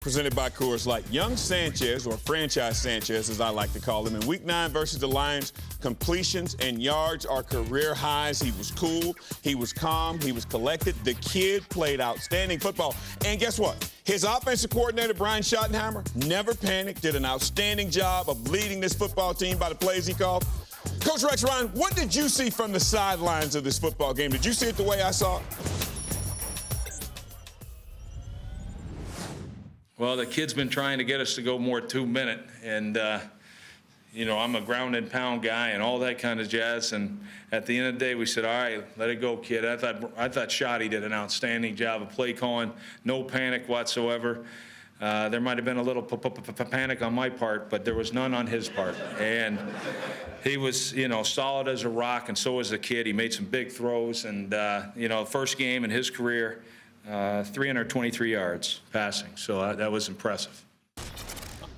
Presented by Coors Light. Young Sanchez, or franchise Sanchez as I like to call him, in Week 9 versus the Lions, completions and yards are career highs. He was cool, he was calm, he was collected. The kid played outstanding football. And guess what? His offensive coordinator, Brian Schottenheimer, never panicked, did an outstanding job of leading this football team by the plays he called. Coach Rex Ryan, what did you see from the sidelines of this football game? Did you see it the way I saw it? Well, the kid's been trying to get us to go more 2-minute, and I'm a ground and pound guy and all that kind of jazz. And at the end of the day, we said, all right, let it go, kid. I thought Shotty did an outstanding job of play calling, no panic whatsoever. There might have been a little panic on my part, but there was none on his part. And he was, solid as a rock, and so was the kid. He made some big throws, and first game in his career. 323 yards passing, so that was impressive.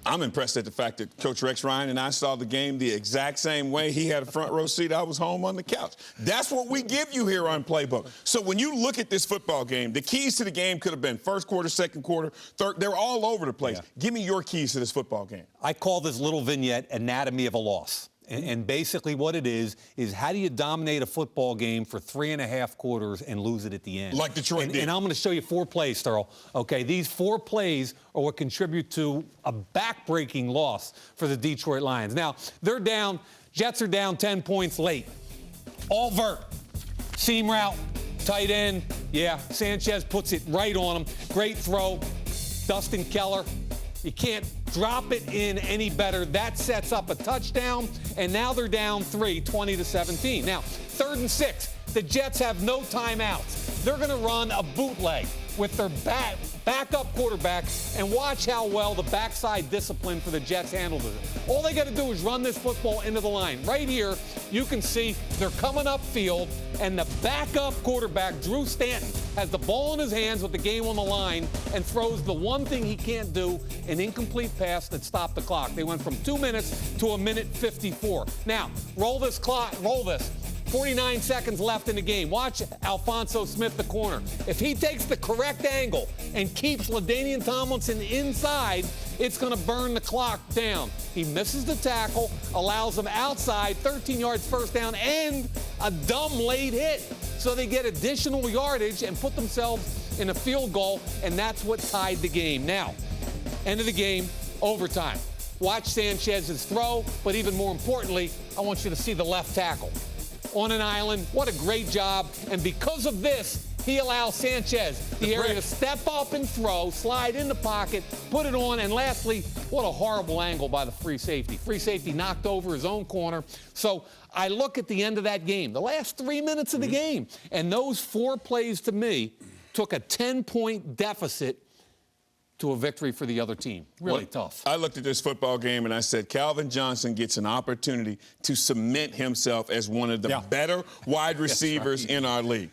I'm impressed at the fact that Coach Rex Ryan and I saw the game the exact same way. He had a front row seat. I was home on the couch. That's what we give you here on Playbook. So when you look at this football game, the keys to the game could have been first quarter, second quarter, third. They're all over the place. Yeah. Give me your keys to this football game. I call this little vignette anatomy of a loss. And basically what it is how do you dominate a football game for 3.5 quarters and lose it at the end? Like Detroit did. And I'm going to show you 4 plays, Thurl. Okay, these 4 plays are what contribute to a back-breaking loss for the Detroit Lions. Now, they're down. Jets are down 10 points late. All vert. Seam route. Tight end. Yeah, Sanchez puts it right on him. Great throw. Dustin Keller. You can't drop it in any better. That sets up a touchdown, and now they're down 3, 20-17. Now, 3rd and 6. The Jets have no timeouts. They're going to run a bootleg with their backup quarterback, and watch how well the backside discipline for the Jets handled it. All they got to do is run this football into the line. Right here, you can see they're coming upfield, and the backup quarterback, Drew Stanton, has the ball in his hands with the game on the line and throws the one thing he can't do, an incomplete pass that stopped the clock. They went from 2 minutes to 1:54. Now, roll this clock, roll this. 49 seconds left in the game. Watch Alphonso Smith, the corner. If he takes the correct angle and keeps LaDainian Tomlinson inside, it's going to burn the clock down. He misses the tackle, allows them outside, 13 yards first down, and a dumb late hit. So they get additional yardage and put themselves in a field goal, and that's what tied the game. Now, end of the game, overtime. Watch Sanchez's throw, but even more importantly, I want you to see the left tackle. On an island, what a great job. And because of this, he allows Sanchez the area to step up and throw, slide in the pocket, put it on, and lastly, what a horrible angle by the free safety. Free safety knocked over his own corner. So I look at the end of that game, the last 3 minutes of the game, and those 4 plays to me took a 10-point deficit to a victory for the other team. Really tough. I looked at this football game and I said, Calvin Johnson gets an opportunity to cement himself as one of the better wide receivers in our league.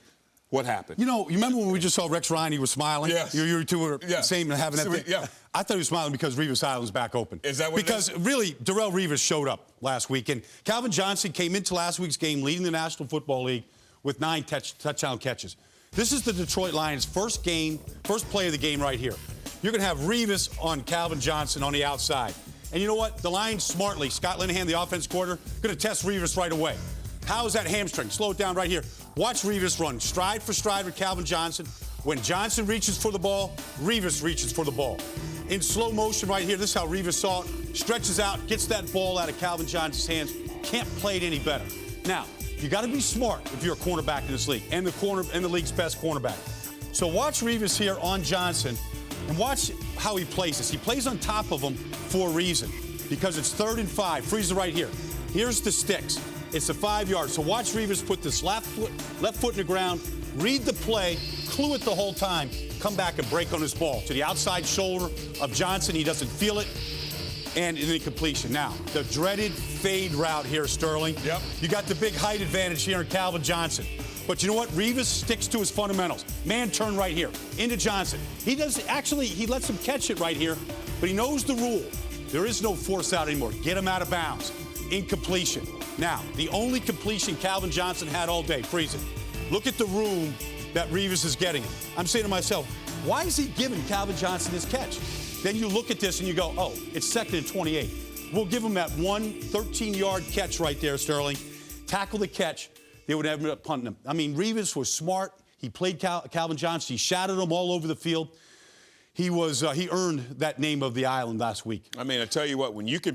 What happened? You remember when we just saw Rex Ryan, he was smiling? Yes. You two were same and having that thing? Yeah. I thought he was smiling because Revis Island's back open. Is that what Because really, Darrelle Revis showed up last week, and Calvin Johnson came into last week's game leading the National Football League with 9 touchdown catches. This is the Detroit Lions' first play of the game right here. You're going to have Revis on Calvin Johnson on the outside. And you know what? The Lions smartly, Scott Linehan, the offense coordinator, going to test Revis right away. How is that hamstring? Slow it down right here. Watch Revis run stride for stride with Calvin Johnson. When Johnson reaches for the ball, Revis reaches for the ball. In slow motion right here, this is how Revis saw it. Stretches out, gets that ball out of Calvin Johnson's hands. Can't play it any better. Now, you got to be smart if you're a cornerback in this league, and the league's best cornerback. So watch Revis here on Johnson. And watch how he plays this. He plays on top of him for a reason, because it's 3rd and 5. Freeze it right here. Here's the sticks. It's a 5 yards. So watch Revis put this left foot in the ground, read the play, clue it the whole time, come back and break on his ball to the outside shoulder of Johnson. He doesn't feel it, and an incompletion. Now, the dreaded fade route here, Sterling. Yep. You got the big height advantage here in Calvin Johnson. But you know what? Revis sticks to his fundamentals. Man turn right here into Johnson. He lets him catch it right here, but he knows the rule. There is no force out anymore. Get him out of bounds. Incompletion. Now, the only completion Calvin Johnson had all day, freeze it. Look at the room that Revis is getting. I'm saying to myself, why is he giving Calvin Johnson this catch? Then you look at this and you go, oh, it's 2nd and 28. We'll give them that one 13-yard catch right there, Sterling. Tackle the catch. They would have ended up punting him. I mean, Revis was smart. He played Calvin Johnson. He shadowed him all over the field. He earned that name of the island last week. I mean, I tell you what, when you can